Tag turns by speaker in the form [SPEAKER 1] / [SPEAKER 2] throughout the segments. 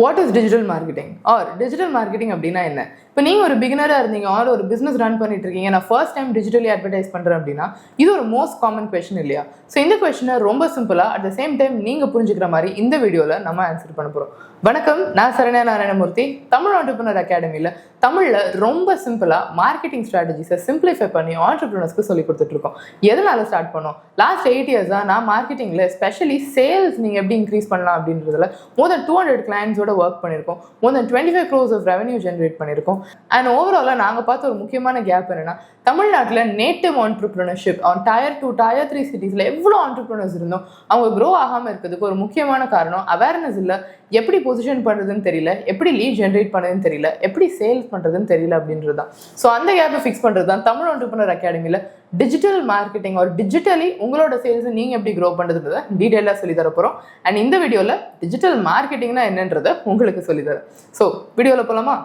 [SPEAKER 1] What is digital marketing R digital marketing அப்படின்னா என்ன? இப்போ நீங்கள் ஒரு பிகினராக இருந்தீங்க ஆர் ஒரு பிஸ்னஸ் ரன் பண்ணிட்டு இருக்கீங்க, நான் ஃபர்ஸ்ட் டைம் டிஜிட்டலி அட்வர்டைஸ் பண்ணுறேன் அப்படின்னா இது ஒரு மோஸ்ட் காமன் கொஸ்டின் இல்லையா? ஸோ இந்த கொஸ்டினை ரொம்ப சிம்பிளாக அட் த சேம் டைம் நீங்கள் புரிஞ்சுக்கிற மாதிரி இந்த வீடியோவில் நம்ம ஆன்சர் பண்ண போகிறோம். வணக்கம், நான் சரண்யா நாராயணமூர்த்தி. தமிழ் ஆண்டர்பிரினர் அகாடமியில் தமிழில் ரொம்ப சிம்பிளாக மார்க்கெட்டிங் ஸ்ட்ராட்டஜிஸை சிம்பிளிஃபை பண்ணி ஆண்டர்பிரினர்ஸ்க்கு சொல்லி கொடுத்துட்ருக்கோம். எதனால ஸ்டார்ட் பண்ணோம்? லாஸ்ட் 8 இயர்ஸாக நான் மார்க்கெட்டிங்கில் ஸ்பெஷலி சேல்ஸ் நீங்கள் எப்படி இன்க்ரீஸ் பண்ணலாம் அப்படின்றதுல more than 200 கிளைண்ட்ஸோட ஒர்க் பண்ணியிருக்கோம். more than 25 crores of revenue generate பண்ணியிருக்கோம். அண்ட் ஓவராலாக நாங்கள் பார்த்த ஒரு முக்கியமான கேப் என்னன்னா, தமிழ்நாட்டில் நேட்டிவ் ஆண்டர்பிரினர்ஷிப் டயர் 2 டயர் 3 சிட்டிஸில் எவ்வளோ ஆண்டர்பிரினர்ஸ் இருந்தோம், அவங்க க்ரோ ஆகாமல் இருக்கிறதுக்கு ஒரு முக்கியமான காரணம் அவேர்னஸ் இல்லை. எப்படி பொசிஷன் பண்ணுறதுன்னு தெரியல, எப்படி லீட் ஜென்ரேட் பண்ணுறதுன்னு தெரியல, எப்படி சேல்ஸ் பண்ணுறதுன்னு தெரியல அப்படின்றது தான். ஸோ அந்த கேப்பை ஃபிக்ஸ் பண்ணுறது தான் தமிழ் ஆண்டர்பிரினர் அகாடமியில் டிஜிட்டல் மார்க்கெட்டிங் ஒரு டிஜிட்டலி உங்களோட சேல்ஸை நீங்கள் எப்படி க்ரோ பண்ணுறதுன்றதை டீட்டெயிலாக சொல்லி தர போகிறோம். அண்ட் இந்த வீடியோவில் டிஜிட்டல் மார்க்கெட்டிங்னா என்னன்றதை உங்களுக்கு சொல்லித்தரேன். ஸோ வீடியோவில் போகலாமா?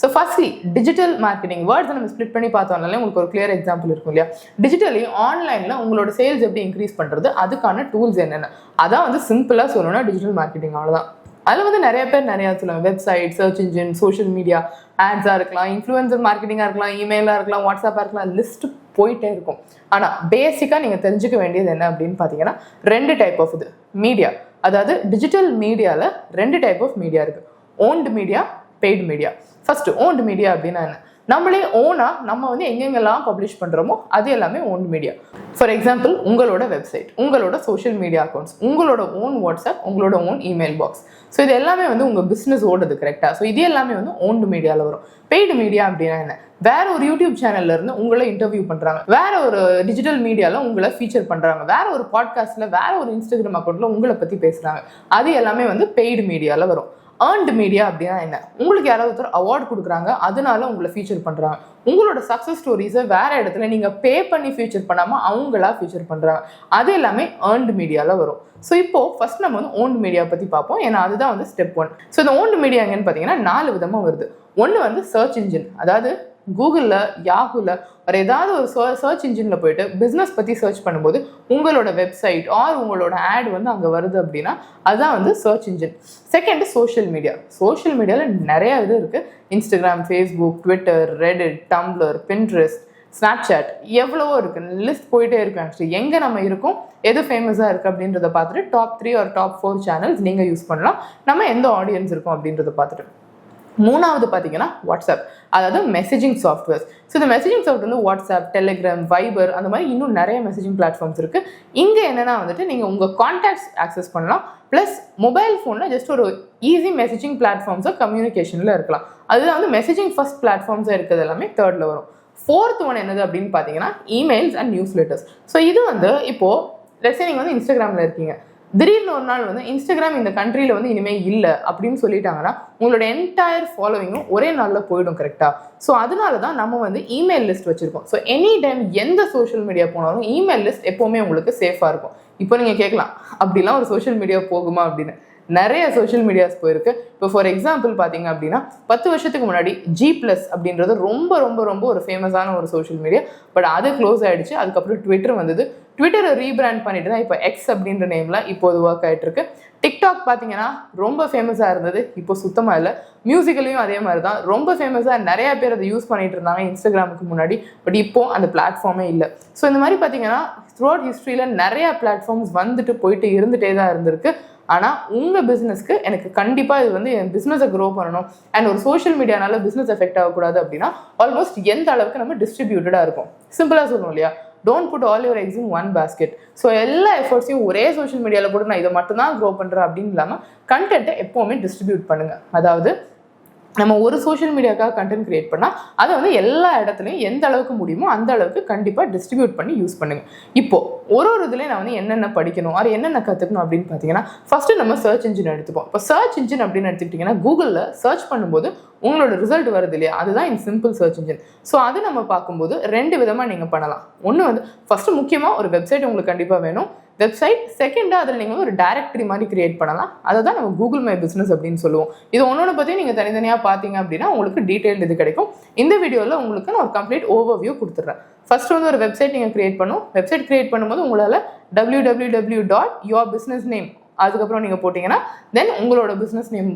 [SPEAKER 1] ஸோ ஃபர்ஸ்ட்லி டிஜிட்டல் மார்க்கெட்டிங் வேர்ட்ஸை நம்ம ஸ்ப்ளிட் பண்ணி பார்த்தோம்னாலே உங்களுக்கு ஒரு கிளியர் எக்ஸாம்பிள் இருக்கும் இல்லையா? டிஜிட்டலி ஆன்லைனில் உங்களோட சேல்ஸ் எப்படி இன்க்ரீஸ் பண்ணுறது, அதுக்கான டூல்ஸ் என்னென்ன, அதான் வந்து சிம்பிளாக சொல்லணும்னா டிஜிட்டல் மார்க்கெட்டிங். அவ்வளோதான். அதில் வந்து நிறைய பேர் நிறையா சொல்லுவாங்க. Website, search engine, social media, ஆட்ஸாக இருக்கலாம், இன்ஃப்ளூயன்சர் மார்க்கெட்டிங்காக இருக்கலாம், இமெயிலாக இருக்கலாம், வாட்ஸ்அப்பாக இருக்கலாம், லிஸ்ட் போயிட்டே இருக்கும். ஆனால் பேசிக்காக நீங்கள் தெரிஞ்சுக்க வேண்டியது என்ன அப்படின்னு பார்த்தீங்கன்னா, 2 டைப் ஆஃப் இது மீடியா. அதாவது டிஜிட்டல் மீடியாவில் 2 டைப் ஆஃப் மீடியா இருக்குது. Owned media, paid media. First owned media அப்படின்னா என்ன? நம்மளே ஓனாக நம்ம வந்து எங்கெங்கெல்லாம் பப்ளிஷ் பண்ணுறோமோ அது எல்லாமே ஓன்டு மீடியா. ஃபார் எக்ஸாம்பிள், உங்களோட வெப்சைட், உங்களோட சோஷியல் மீடியா அக்கௌண்ட்ஸ், உங்களோட ஓன் வாட்ஸ்அப், உங்களோட ஓன் இமெயில் பாக்ஸ். ஸோ இது எல்லாமே வந்து உங்கள் பிஸ்னஸ் ஓடுது கரெக்டாக. ஸோ இது எல்லாமே வந்து ஓன்டு மீடியாவில் வரும். பெய்டு மீடியா அப்படின்னா என்ன? வேற ஒரு யூடியூப் சேனல்ல இருந்து உங்களை இன்டர்வியூ பண்றாங்க, வேற ஒரு டிஜிட்டல் மீடியால உங்களை ஃபீச்சர் பண்றாங்க, வேற ஒரு பாட்காஸ்ட்ல, வேற ஒரு இன்ஸ்டாகிராம் அக்கௌண்ட்ல உங்களை பத்தி பேசுறாங்க. அது எல்லாமே வந்து பெய்டு மீடியால வரும். ஏர்ன்டு மீடியா அப்படின்னா என்ன? உங்களுக்கு யாராவது ஒருத்தர் அவார்டு கொடுக்குறாங்க, அதனால உங்களை ஃபீச்சர் பண்ணுறாங்க. உங்களோட சக்ஸஸ் ஸ்டோரிஸை வேற இடத்துல நீங்கள் பே பண்ணி ஃபீச்சர் பண்ணாமல் அவங்களா ஃபீச்சர் பண்ணுறாங்க. அது எல்லாமே ஏர்ன்டு மீடியாவில் வரும். ஸோ இப்போது ஃபர்ஸ்ட் நம்ம வந்து ஓன்டு மீடியா பற்றி பார்ப்போம், ஏன்னா அதுதான் வந்து ஸ்டெப் 1. ஸோ இந்த ஓன்டு மீடியா எங்கன்னு பார்த்தீங்கன்னா 4 விதமாக வருது. ஒன்று வந்து சர்ச் இன்ஜின், அதாவது கூகுளில், யாஹூவில் ஒரு ஏதாவது ஒரு சர்ச் இன்ஜினில் போயிட்டு பிஸ்னஸ் பற்றி சர்ச் பண்ணும்போது உங்களோட வெப்சைட் ஆர் உங்களோட ஆட் வந்து அங்கே வருது அப்படின்னா அதுதான் வந்து search engine. Second social media. Social மீடியாவில் நிறைய இது இருக்குது. Instagram, Facebook, Twitter, Reddit, Tumblr, Pinterest, Snapchat, எவ்வளவோ இருக்குது, லிஸ்ட் போயிட்டே இருக்கு. ஆக்சுவலி எங்கே நம்ம இருக்கோம், எது ஃபேமஸாக இருக்குது அப்படின்றத பார்த்துட்டு டாப் 3 or டாப் 4 சேனல்ஸ் நீங்கள் யூஸ் பண்ணலாம். நம்ம எந்த ஆடியன்ஸ் இருக்கோம் அப்படின்றத பார்த்துட்டு. மூணாவது பார்த்தீங்கன்னா வாட்ஸ்அப், அதாவது மெசேஜிங் சாஃப்ட்வேர்ஸ். ஸோ இந்த மெசேஜிங் சாஃப்ட்வேர் வந்து வாட்ஸ்அப், டெலிகிராம், வைபர், அந்த மாதிரி இன்னும் நிறைய மெசேஜிங் பிளாட்ஃபார்ம்ஸ் இருக்குது. இங்கே என்னென்னா வந்துட்டு நீங்கள் உங்கள் கான்டாக்ட்ஸ் ஆக்சஸ் பண்ணலாம், ப்ளஸ் மொபைல் ஃபோனில் ஜஸ்ட் ஒரு ஈஸி மெசேஜிங் பிளாட்ஃபார்ம்ஸாக கம்யூனிகேஷனில் இருக்கலாம். அதுதான் வந்து மெசேஜிங் ஃபர்ஸ்ட் பிளாட்ஃபார்ம்ஸாக இருக்கிறது எல்லாமே 3rd வரும். 4th ஒன் என்னது அப்படின்னு பார்த்தீங்கன்னா emails and news letters. So இது வந்து இப்போது லெட்ஸ் சே நீங்கள் வந்து இன்ஸ்டாகிராமில் இருக்கீங்க, திடீர்னு ஒரு நாள் வந்து இன்ஸ்டாகிராம் இந்த கண்ட்ரியில் வந்து இனிமேல் இல்லை அப்படின்னு சொல்லிட்டாங்கன்னா உங்களோட என்டையர் ஃபாலோவிங்கும் ஒரே நாளில் போயிடும் கரெக்டாக. ஸோ அதனால தான் நம்ம வந்து இமெயில் லிஸ்ட் வச்சுருக்கோம். ஸோ எனி டைம் எந்த சோஷியல் மீடியா போனாலும் இமெயில் லிஸ்ட் எப்போவுமே உங்களுக்கு சேஃபாக இருக்கும். இப்போ நீங்கள் கேட்கலாம், அப்படிலாம் ஒரு சோஷியல் மீடியா போகுமா அப்படின்னு. நிறைய சோஷியல் மீடியாஸ் போயிருக்கு. இப்போ ஃபார் எக்ஸாம்பிள் பார்த்தீங்க அப்படின்னா 10 வருஷத்துக்கு முன்னாடி G+ அப்படின்றது ரொம்ப ரொம்ப ரொம்ப ஒரு ஃபேமஸான ஒரு சோஷியல் மீடியா. பட் அது க்ளோஸ் ஆகிடுச்சு. அதுக்கப்புறம் ட்விட்டர் வந்தது. ட்விட்டரை ரீபிராண்ட் பண்ணிட்டு தான் இப்போ எக்ஸ் அப்படின்ற நேமில் இப்போது ஒர்க் ஆகிட்டு இருக்கு. டிக்டாக் பார்த்தீங்கன்னா ரொம்ப ஃபேமஸாக இருந்தது, இப்போ சுத்தமாக இல்லை. மியூசிக்கலையும் அதே மாதிரி தான் ரொம்ப ஃபேமஸாக நிறையா பேர் அதை யூஸ் பண்ணிட்டு இருந்தாங்க இன்ஸ்டாகிராமுக்கு முன்னாடி. பட் இப்போது அந்த பிளாட்ஃபார்மே இல்லை. ஸோ இந்த மாதிரி பார்த்தீங்கன்னா த்ரூ அவுட் ஹிஸ்ட்ரியில் நிறையா பிளாட்ஃபார்ம்ஸ் வந்துட்டு போயிட்டு இருந்துகிட்டே தான் இருந்திருக்கு. ஆனால் உங்கள் பிஸ்னஸ்க்கு எனக்கு கண்டிப்பாக இது வந்து என் பிஸ்னஸை க்ரோ பண்ணணும் அண்ட் ஒரு சோஷியல் மீடியானால பிஸ்னஸ் எஃபெக்ட் ஆகக்கூடாது அப்படின்னா ஆல்மோஸ்ட் எந்த அளவுக்கு நம்ம டிஸ்ட்ரிபியூட்டடாக இருக்கும். சிம்பிளாக சொல்லணும் இல்லையா? Don't put all your eggs in one basket. So எல்லா எஃபர்ட்ஸையும் ஒரே சோஷியல் மீடியாவில் போட்டு நான் இதை மட்டும்தான் க்ரோ பண்ணுறேன் அப்படின்னு இல்லாமல் கண்டென்ட்டை எப்போவுமே டிஸ்ட்ரிபியூட் பண்ணுங்கள். அதாவது நம்ம ஒரு சோஷியல் மீடியாக்காக கண்டென்ட் கிரியேட் பண்ணால் அதை வந்து எல்லா இடத்துலையும் எந்த அளவுக்கு முடியுமோ அந்த அளவுக்கு கண்டிப்பாக டிஸ்ட்ரிபியூட் பண்ணி யூஸ் பண்ணுங்கள். இப்போது ஒரு இதுலேயும் நான் வந்து என்னென்ன படிக்கணும் அது என்னென்ன கற்றுக்கணும் அப்படின்னு பார்த்தீங்கன்னா ஃபஸ்ட்டு நம்ம சர்ச் இன்ஜின் எடுத்துப்போம். இப்போ சர்ச் இன்ஜின் அப்படின்னு எடுத்துக்கிட்டிங்கன்னா கூகுளில் சர்ச் பண்ணும்போது உங்களோட ரிசல்ட் வருது இல்லையா, அதுதான் இந்த சிம்பிள் சர்ச் இன்ஜின். ஸோ அது நம்ம பார்க்கும்போது 2 விதமாக நீங்கள் பண்ணலாம். ஒன்று வந்து ஃபஸ்ட்டு முக்கியமாக ஒரு வெப்சைட் உங்களுக்கு கண்டிப்பாக வேணும். வெப்சைட். செகண்டாக அதில் நீங்கள் ஒரு டைரக்டரி மாதிரி கிரியேட் பண்ணலாம். அதை தான் நம்ம கூகுள் மை பிஸ்னஸ் அப்படின்னு சொல்லுவோம். இது ஒன்னொன்று பற்றி நீங்கள் தனித்தனியாக பார்த்தீங்க அப்படின்னா உங்களுக்கு டீட்டெயில் இது கிடைக்கும். இந்த வீடியோவில் உங்களுக்கு நான் ஒரு கம்ப்ளீட் ஓவர்வியூ கொடுத்துட்றேன். ஃபர்ஸ்ட் வந்து ஒரு வெப்சைட் நீங்கள் கிரியேட் பண்ணணும். வெப்சைட் கிரியேட் பண்ணும்போது உங்களால் www.yourbusinessname அதுக்கப்புறம் நீங்கள் போட்டிங்கன்னா தென் உங்களோட பிஸ்னஸ் நேம்,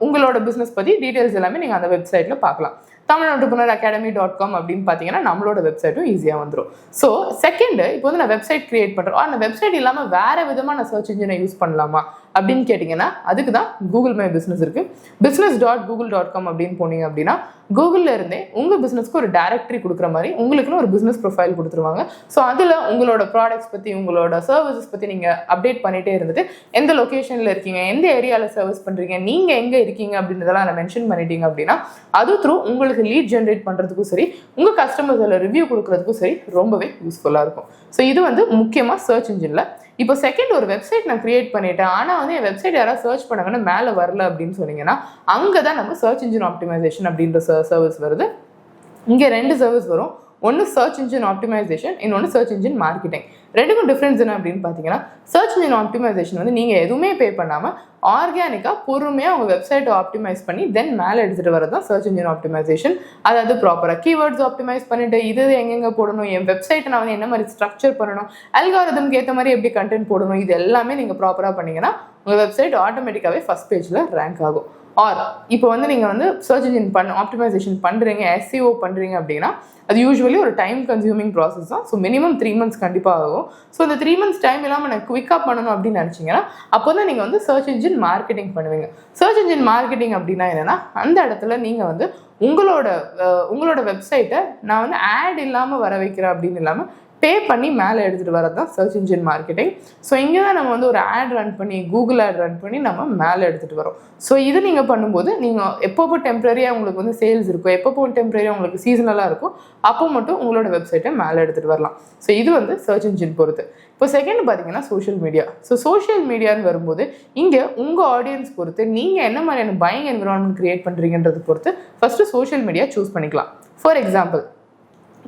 [SPEAKER 1] உங்களோட பிஸ்னஸ் பற்றி டீட்டெயில்ஸ் எல்லாமே நீங்கள் அந்த வெப்சைட்டில் பார்க்கலாம். tamilentrepreneuracademy.com அப்படின்னு பார்த்தீங்கன்னா நம்மளோட வெப்சைட்டும் ஈஸியாக வந்துடும். ஸோ செகண்ட், இப்போ வந்து நான் வெப்சைட் கிரியேட் பண்ணுறோம். அந்த வெப்சைட் இல்லாமல் வேறு விதமாக நான் சர்ச் இன்ஜினை யூஸ் பண்ணலாமா அப்படின்னு கேட்டிங்கன்னா அதுக்கு தான் கூகுள் மை பிஸ்னஸ் இருக்குது. business.google.com அப்படின்னு போனீங்க அப்படின்னா கூகுளில் இருந்தே உங்கள் பிஸ்னஸ்க்கு ஒரு டைரக்டரி கொடுக்குற மாதிரி உங்களுக்குன்னு ஒரு பிஸ்னஸ் ப்ரொஃபைல் கொடுத்துருவாங்க. ஸோ அதில் உங்களோட ப்ராடக்ட்ஸ் பற்றி உங்களோட சர்வீசஸ் பற்றி நீங்கள் அப்டேட் பண்ணிகிட்டே இருந்துட்டு எந்த லொக்கேஷனில் இருக்கீங்க, எந்த ஏரியாவில் சர்வீஸ் பண்ணுறீங்க, நீங்கள் எங்கே இருக்கீங்க அப்படின்றதெல்லாம் அதை மென்ஷன் பண்ணிட்டீங்க அப்படின்னா அது த்ரூ உங்களுக்கு லீட் ஜென்ரேட் பண்ணுறதுக்கும் சரி, உங்கள் கஸ்டமர்ஸ் அதில் ரிவ்யூ கொடுக்குறதுக்கும் சரி ரொம்பவே யூஸ்ஃபுல்லாக இருக்கும். ஸோ இது வந்து முக்கியமாக சர்ச் இன்ஜினில். இப்போ செகண்ட், ஒரு வெப்சைட் நான் கிரியேட் பண்ணிட்டேன், ஆனால் வந்து என் வெப்சைட் யாராவது சர்ச் பண்ணாங்கன்னா மேலே வரல அப்படின்னு சொன்னீங்கன்னா அங்கே தான் நம்ம சர்ச் இன்ஜின் ஆப்டிமைசேஷன் அப்படின்ற சர்வீஸ் வருது. இங்கே 2 சர்வீஸ் வரும். ஒன்று சர்ச் இன்ஜின் ஆப்டிமைசேஷன், இன்னொன்று சர்ச் இன்ஜின் மார்க்கெட்டிங். ரெண்டுக்கும் டிஃப்ரென்ஸ் என்ன அப்படின்னு பார்த்தீங்கன்னா சர்ச் இன்ஜின் ஆப்டிமைசேஷன் வந்து நீங்கள் எதுவுமே பே பண்ணாமல் ஆர்கானிக்காக பொறுமையாக உங்கள் வெப்சைட்டை ஆப்டிமைஸ் பண்ணி தென் மேலே எடுத்துகிட்டு வரது தான் சர்ச் இன்ஜின் ஆப்டிமைசேஷன். அதாவது ப்ராப்பராக கீவேர்ட்ஸ் ஆப்டிமைஸ் பண்ணிவிட்டு இது எங்கெங்கே போடணும், என் வெப்சைட்டை நான் வந்து என்ன மாதிரி ஸ்ட்ரக்சர் பண்ணணும், அல்காரிதம்க்கு ஏற்ற மாதிரி எப்படி கண்டென்ட் போடணும், இது எல்லாமே நீங்கள் ப்ராப்பராக பண்ணிங்கன்னா உங்கள் வெப்சைட் ஆட்டோமேட்டிக்காகவே ஃபஸ்ட் பேஜில் ரேங்க் ஆகும். ஆர் இப்போ வந்து நீங்கள் வந்து சர்ச் இன்ஜின் ஆப்டிமைசேஷன் பண்ணுறீங்க, SEO பண்ணுறீங்க அப்படின்னா அது யூஸ்வலி ஒரு டைம் கன்சியூமிங் ப்ராசஸ் தான். ஸோ மினிமம் 3 months கண்டிப்பாக ஆகும். ஸோ இந்த 3 months டைம் இல்லாமல் நான் குவிக்காக பண்ணணும் அப்படின்னு நினச்சிங்கன்னா அப்போ தான் நீங்கள் வந்து சர்ச் இன்ஜின் மார்க்கெட்டிங் பண்ணுவீங்க. சர்ச் இன்ஜின் மார்க்கெட்டிங் அப்படின்னா என்னென்னா அந்த இடத்துல நீங்கள் வந்து உங்களோட வெப்சைட்டை நான் வந்து ஆட் இல்லாமல் வர வைக்கிறேன் அப்படின்னு இல்லாமல் பே பண்ணி மேலே எடுத்துகிட்டு வரது தான் சர்ச் இன்ஜின் மார்க்கெட்டிங். ஸோ இங்கே தான் நம்ம வந்து ஒரு ஆட் ரன் பண்ணி கூகுள் ஆட் ரன் பண்ணி நம்ம மேலே எடுத்துகிட்டு வரோம். ஸோ இது நீங்கள் பண்ணும்போது நீங்கள் எப்பப்போ டெம்பரரியாக உங்களுக்கு வந்து சேல்ஸ் இருக்கும், எப்பப்போ டெம்பரரியாக உங்களுக்கு சீசனலாக இருக்கும், அப்போ மட்டும் உங்களோட வெப்சைட்டை மேலே எடுத்துகிட்டு வரலாம். ஸோ இது வந்து சர்ச் இன்ஜின் பொறுத்து. இப்போ செகண்ட் பார்த்தீங்கன்னா சோஷியல் மீடியா. ஸோ சோஷியல் மீடியான்னு வரும்போது இங்கே உங்கள் ஆடியன்ஸ் பொறுத்து நீங்கள் என்ன மாதிரியான பையிங் என்விரான்மெண்ட் கிரியேட் பண்ணுறீங்கன்றது பொறுத்து ஃபஸ்ட்டு சோஷியல் மீடியா சூஸ் பண்ணிக்கலாம். ஃபார் எக்ஸாம்பிள்,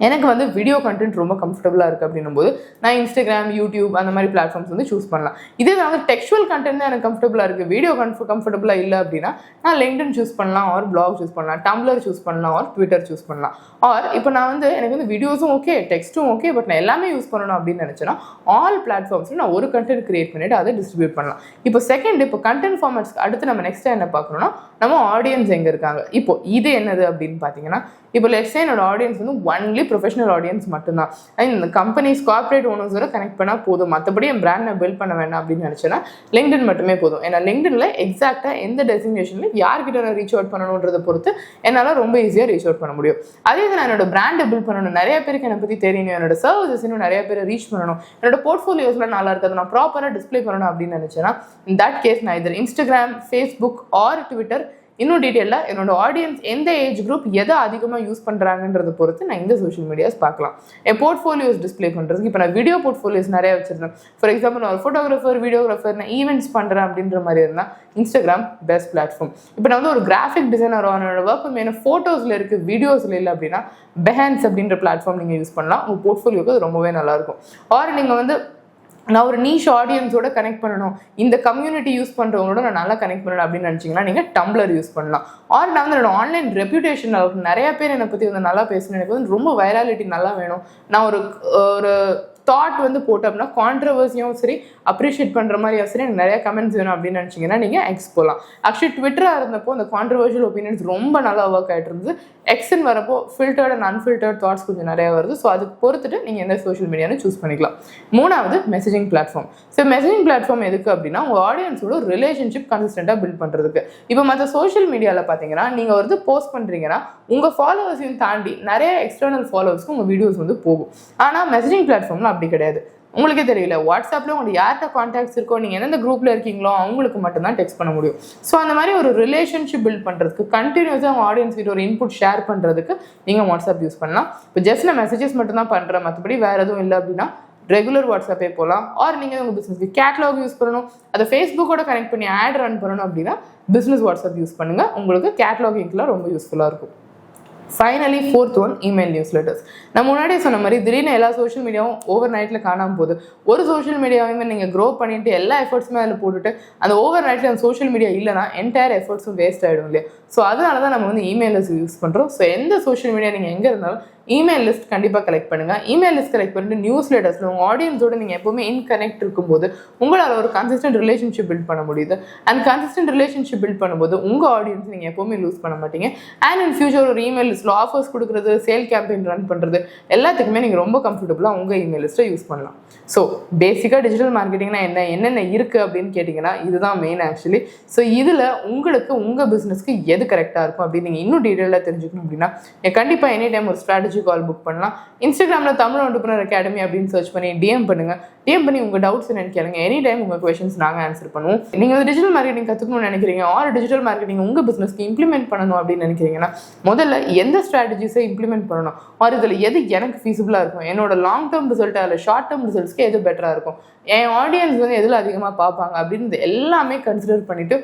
[SPEAKER 1] எனக்கு வந்து வீடியோ கண்டென்ட் ரொம்ப கம்ஃபர்டபுளாக இருக்குது அப்படின்னும் போது நான் இன்ஸ்டாகிராம், யூடியூப் அந்த மாதிரி பிளாட்ஃபார்ம்ஸ் வந்து சூஸ் பண்ணலாம். இதே நான் வந்து டெக்ஸ்டுவல் கண்டென்ட் தான் எனக்கு கம்ஃபர்டபுளாக இருக்குது, வீடியோ கம்ஃபர்டபுளாக இல்லை அப்படின்னா நான் லிங்க்டின் சூஸ் பண்ணலாம், ஆர் பிளாக் சூஸ் பண்ணலாம், டம்ளர் சூஸ் பண்ணலாம், ஆர் ட்விட்டர் சூஸ் பண்ணலாம். ஆர் இப்போ நான் வந்து எனக்கு வந்து வீடியோஸும் ஓகே, டெக்ஸ்ட்டும் ஓகே, பட் நான் எல்லாமே யூஸ் பண்ணணும் அப்படின்னு நினச்சேன்னா ஆல் பிளாட்ஃபார்ம்ஸில் நான் ஒரு கண்டென்ட் கிரியேட் பண்ணிவிட்டு அதை டிஸ்ட்ரிபியூட் பண்ணலாம். இப்போ செகண்ட், இப்போ கண்டென்ட் ஃபார்மேட்ஸ் அடுத்து நம்ம நெக்ஸ்ட் என்ன பார்க்கணும்னா நம்ம ஆடியன்ஸ் எங்கே இருக்காங்க. இப்போ இது என்னது அப்படின்னு பார்த்தீங்கன்னா இப்போ லெட்ஸ் என்னோட ஆடியன்ஸ் வந்து ஒன்லி ப்ரொஃபஷனல் ஆடியன்ஸ் மட்டும்தான். இந்த கம்பெனிஸ் கார்பரேட் ஓனர்ஸோட கனெக்ட் பண்ணால் போதும், மற்றபடி என் பிராண்ட் நான் பில்ட் பண்ண வேண்டாம் அப்படின்னு நினச்சேன்னா லிங்க்டின் மட்டுமே போதும். ஏன்னா லிங்க்டின்ல எக்ஸாக்டாக எந்த டெசிக்னேஷனில் யார்கிட்ட நான் ரீச் அவுட் பண்ணணுன்றதை பொறுத்து என்னால் ரொம்ப ஈஸியாக ரீச் அவுட் பண்ண முடியும். அதே இது நான் என்னோட பிராண்டை பில்ட் பண்ணணும், நிறைய பேருக்கு என்னை பற்றி தெரியணும், என்னோட சர்வீசஸ் இன்னும் நிறைய பேர் ரீச் பண்ணணும், என்னோட போர்ட்ஃபோலியோஸில் நல்லா இருக்கிறது நான் ப்ராப்பராக டிஸ்பிளே பண்ணணும் அப்படின்னு நினச்சேன்னா இன் தட் கேஸ் நான் இதர் இன்ஸ்டாகிராம், ஃபேஸ்புக் ஆர் ட்விட்டர் இன்னும் டீட்டெயிலாக என்னோட ஆடியன்ஸ் எந்த ஏஜ் குரூப் எதை அதிகமாக யூஸ் பண்ணுறாங்கன்றதை பொறுத்து நான் இந்த சோஷியல் மீடியாஸ் பார்க்கலாம். என் போர்ட்ஃபோலியோஸ் டிஸ்பிளே பண்ணுறதுக்கு இப்போ நான் வீடியோ போர்ட்ஃபோலியோஸ் நிறைய வச்சிருந்தேன். ஃபார் எக்ஸாம்பிள் நான் ஒரு ஃபோட்டோகிராஃபர், வீடியோகிராஃபர், நான் ஈவெண்ட்ஸ் பண்ணுறேன் அப்படின்ற மாதிரி இருந்தால் இன்ஸ்டாகிராம் பெஸ்ட் பிளாட்ஃபார்ம். இப்போ நான் வந்து ஒரு கிராஃபிக் டிசைனர் என்னோட ஒர்க் மெயினாக ஃபோட்டோஸில் இருக்குது, வீடியோஸில் இல்லை அப்படின்னா பெஹான்ஸ் அப்படின்ற பிளாட்ஃபார்ம் நீங்கள் யூஸ் பண்ணலாம். உங்கள் போர்ட்ஃபோலியோக்கு அது ரொம்பவே நல்லாயிருக்கும். ஆர் நீங்கள் வந்து நான் ஒரு நீஷ் ஆடியன்ஸோட கனெக்ட் பண்ணணும், இந்த கம்யூனிட்டி யூஸ் பண்ணுறவங்களோட நான் நல்லா கனெக்ட் பண்ணணும் அப்படின்னு நினச்சிங்கன்னா நீங்கள் டம்ளர் யூஸ் பண்ணலாம். ஆர் நான் வந்து என்னோட ஆன்லைன் ரெப்யூட்டேஷன் நிறைய பேர் என்னை பற்றி வந்து நல்லா பேசணும், எனக்கு வந்து ரொம்ப வைராலிட்டி நல்லா வேணும், நான் ஒரு தாட் வந்து போட்டோம் அப்படின்னா கான்ட்ரவர்சியும் சரி அப்ரிஷியேட் பண்ணுற மாதிரியும் சரி எனக்கு நிறைய கமெண்ட்ஸ் வேணும் அப்படின்னு நினச்சிங்கன்னா நீங்கள் எக்ஸ் போகலாம். ஆக்சுவலி ட்விட்டராக இருந்தப்போ அந்த கான்ட்ரவர்ஷியல் ஒப்பீனியன்ஸ் ரொம்ப நல்லா ஒர்க் ஆகிட்டு இருந்தது. எக்ஸ்ன்னு வரப்போ ஃபில்டர்ட் அண்ட் அன்ஃபில்டர்ட் தாட்ஸ் கொஞ்சம் நிறையா வருது. ஸோ அதுக்கு பொறுத்துட்டு நீங்கள் எந்த சோஷியல் மீடியான்னு சூஸ் பண்ணிக்கலாம். மூணாவது messaging platform. So messaging platform எதுக்கு அப்படின்னா உங்கள் ஆடியன்ஸோட ரிலேஷன்ஷிப் கன்சிஸ்டண்ட்டாக பில்ட் பண்ணுறதுக்கு. இப்போ மற்ற சோஷியல் மீடியாவில் பார்த்தீங்கன்னா நீங்கள் வந்து போஸ்ட் பண்ணுறீங்கன்னா உங்கள் ஃபாலோவர்ஸையும் தாண்டி நிறைய எக்ஸ்டர்னல் ஃபாலோவர்ஸ்க்கு உங்கள் வீடியோஸ் வந்து போகும். ஆனால் மெசேஜிங் பிளாட்ஃபார்மில் அப்படி கிடையாது. உங்களுக்கே தெரியல, வாட்ஸ்அப்பில் உங்களுக்கு யார்கிட்ட கான்டாக்ட்ஸ் இருக்கோ, நீங்கள் எந்தெந்த குரூப்பில் இருக்கீங்களோ அவங்களுக்கு மட்டும்தான் டெக்ஸ்ட் பண்ண முடியும். ஸோ அந்த மாதிரி ஒரு ரிலேஷன்ஷிப் பில்ட் பண்ணுறதுக்கு கண்டினியூஸாக அவங்க ஆடியன்ஸ் கிட்ட ஒரு இன்புட் ஷேர் பண்ணுறதுக்கு நீங்கள் வாட்ஸ்அப் யூஸ் பண்ணலாம். இப்போ ஜஸ்ட் நான் மெசேஜஸ் மட்டும் தான் பண்ணுறேன், மற்றபடி வேறு எதுவும் இல்லை அப்படின்னா ரெகுலர் வாட்ஸ்அப்பே போகலாம். ஆர் நீங்கள் உங்கள் பிஸ்னஸ்க்கு கேட்லாக் யூஸ் பண்ணணும், அதை ஃபேஸ்புக்கோட கனெக்ட் பண்ணி ஆட் ரன் பண்ணணும் அப்படின்னா பிஸ்னஸ் வாட்ஸ்அப் யூஸ் பண்ணுங்கள். உங்களுக்கு கேட்லாகிங்லாம் ரொம்ப யூஸ்ஃபுல்லாக இருக்கும். Finally fourth one email news letters. நான் முன்னாடியே சொன்ன மாதிரி திடீர்னு எல்லா சோஷியல் மீடியாவும் ஓவர் நைட்டில் காணாமல் போகுது. ஒரு சோஷியல் மீடியாவையுமே நீங்கள் க்ரோ பண்ணிட்டு எல்லா எஃபர்ட்ஸுமே அதில் போட்டுட்டு அந்த ஓவர் நைட்டில் அந்த சோஷியல் மீடியா இல்லைனா என்டையர் எஃபர்ட்ஸும் வேஸ்ட் ஆகிடும் இல்லையா? ஸோ அதனால தான் நம்ம வந்து இமெயில்ஸ் யூஸ் பண்ணுறோம். ஸோ எந்த சோஷியல் மீடியா நீங்கள் எங்கே இருந்தாலும் இமெயில் லிஸ்ட் கண்டிப்பாக கலெக்ட் பண்ணுங்கள். இமெயில் லிஸ்ட் கலெக்ட் பண்ணிட்டு நியூஸ் லெட்டர்ஸில் உங்கள் ஆடியன்ஸோடு நீங்கள் எப்போவுமே கனெக்ட் இருக்கும்போது உங்களால் ஒரு கன்சிஸ்டன்ட் ரிலேஷன்ஷிப் பில்ட் பண்ண முடியுது. அண்ட் கன்சிஸ்டன்ட் ரிலேஷன்ஷிப் பில்ட் பண்ணும்போது உங்கள் ஆடியன்ஸ் நீங்கள் எப்போவுமே லூஸ் பண்ண மாட்டீங்க. அண்ட் இன் ஃபியூச்சர் ஒரு இமெயில் லிஸ்ட்டில் ஆஃபர்ஸ் கொடுக்குறது, சேல் கேம்பெயின் ரன் பண்ணுறது எல்லாத்துக்குமே நீங்கள் ரொம்ப கம்ஃபர்டபுளாக உங்கள் இமெயில் லிஸ்ட்டை யூஸ் பண்ணலாம். ஸோ பேசிக்காக டிஜிட்டல் மார்க்கெட்டிங்னா என்னென்ன இருக்குது அப்படின்னு கேட்டிங்கன்னா இதுதான் மெயின் ஆக்சுவலி. ஸோ இதில் உங்களுக்கு உங்கள் பிஸ்னஸ்க்கு எது கரெக்டாக இருக்கும் அப்படின்னு நீங்கள் இன்னும் டீட்டெயிலாக தெரிஞ்சுக்கணும் அப்படின்னா கண்டிப்பாக எனி டைம் ஒரு ஸ்ட்ராட்டஜி கால் புக் பண்ணலாம். இன்ஸ்டாகிராமில் தமிழ் என்டர்பிரனர் அகாடமி அப்படின்னு சர்ச் பண்ணி டிஎம் பண்ணுங்கள். டிஎம் பண்ணி உங்கள் டவுட்ஸ் என்னன்னு கேளுங்க. எனி டைம் உங்கள் கொஷின்ஸ் நாங்கள் ஆன்சர் பண்ணுவோம். நீங்கள் வந்து டிஜிட்டல் மார்க்கெட்டிங் கற்றுக்கணும்னு நினைக்கிறீங்க ஆர் டிஜிட்டல் மார்க்கெட்டிங் உங்கள் பிஸ்னஸ்க்கு இம்ப்ளிமெண்ட் பண்ணணும் அப்படின்னு நினைக்கிறீங்கன்னா முதல்ல எந்த ஸ்ட்ராட்டஜிஸை இம்ப்ளிமெண்ட் பண்ணணும் ஆர் இதில் எது எனக்கு ஃபீஸிபிளாக இருக்கும், என்னோட லாங் டேர்ம் ரிசல்ட்டாக இல்லை ஷார்ட் டேர்ம் ரிசல்ட்ஸ்க்கு எது பெட்டராக இருக்கும், என் ஆடியன்ஸ் வந்து எதில் அதிகமாக பார்ப்பாங்க அப்படின்னு எல்லாமே கன்சிடர் பண்ணிவிட்டு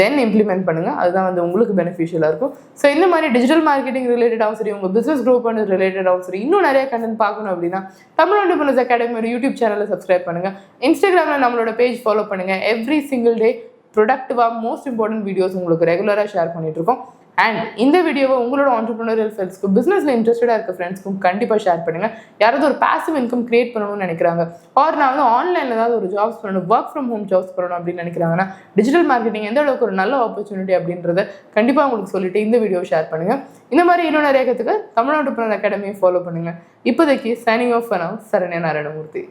[SPEAKER 1] தென் இம்ப்ளிமெண்ட் பண்ணுங்கள். அதுதான் வந்து உங்களுக்கு பெனிஃபிஷியலாக இருக்கும். ஸோ இந்த மாதிரி டிஜிட்டல் மார்க்கெட்டிங் ரிலேட்டடாகவும் சரி, உங்கள் பிஸ்னஸ் க்ரோ பண்ணது ரிலேட்டடாகவும் சரி, இன்னும் நிறைய கண்டென்ட் பார்க்கணும் அப்படின்னா தமிழ் என்டர்பிரனர்ஸ் அகாடமி ஒரு யூடியூப் சேனலை சப்ஸ்கிரைப் பண்ணுங்கள். இன்ஸ்டாகிராமில் நம்மளோட பேஜ் ஃபாலோ பண்ணுங்கள். எவ்ரி சிங்கிள் டே ப்ரொடக்டிவாக மோஸ்ட் இம்பார்ட்டன்ட் வீடியோஸ் உங்களுக்கு ரெகுலராக ஷேர் பண்ணிட்டு இருக்கோம். அண்ட் இந்த வீடியோவை உங்களோட ஆண்டர்பிரினியரியல் ஃப்ரெண்ட்ஸ்க்கு பிஸ்னஸில் இன்ட்ரெஸ்டடாக இருக்க ஃப்ரெண்ட்ஸ்க்கும் கண்டிப்பாக ஷேர் பண்ணுங்கள். யாராவது ஒரு பாசிவ் இன்கம் கிரியேட் பண்ணணும்னு நினைக்கிறாங்க ஆர் நான் வந்து ஆன்லைனில் ஏதாவது ஒரு ஜாப்ஸ் பண்ணணும், ஒர்க் ஃப்ரம் ஹோம் ஜாப்ஸ் பண்ணணும் அப்படின்னு நினைக்கிறாங்கன்னா டிஜிட்டல் மார்க்கெட்டிங் எந்த அளவுக்கு ஒரு நல்ல ஆப்பர்ச்சுனிட்டி அப்படின்றத கண்டிப்பாக உங்களுக்கு சொல்லிட்டு இந்த வீடியோவை ஷேர் பண்ணுங்கள். இந்த மாதிரி இன்னும் நிறைய கற்றுக்க தமிழ் என்டர்பிரினர் அகாடமியை ஃபாலோ பண்ணுங்கள். இப்போதைக்கு சைனிங் ஆஃப் பண்ண சரண்யா நாராயணமூர்த்தி.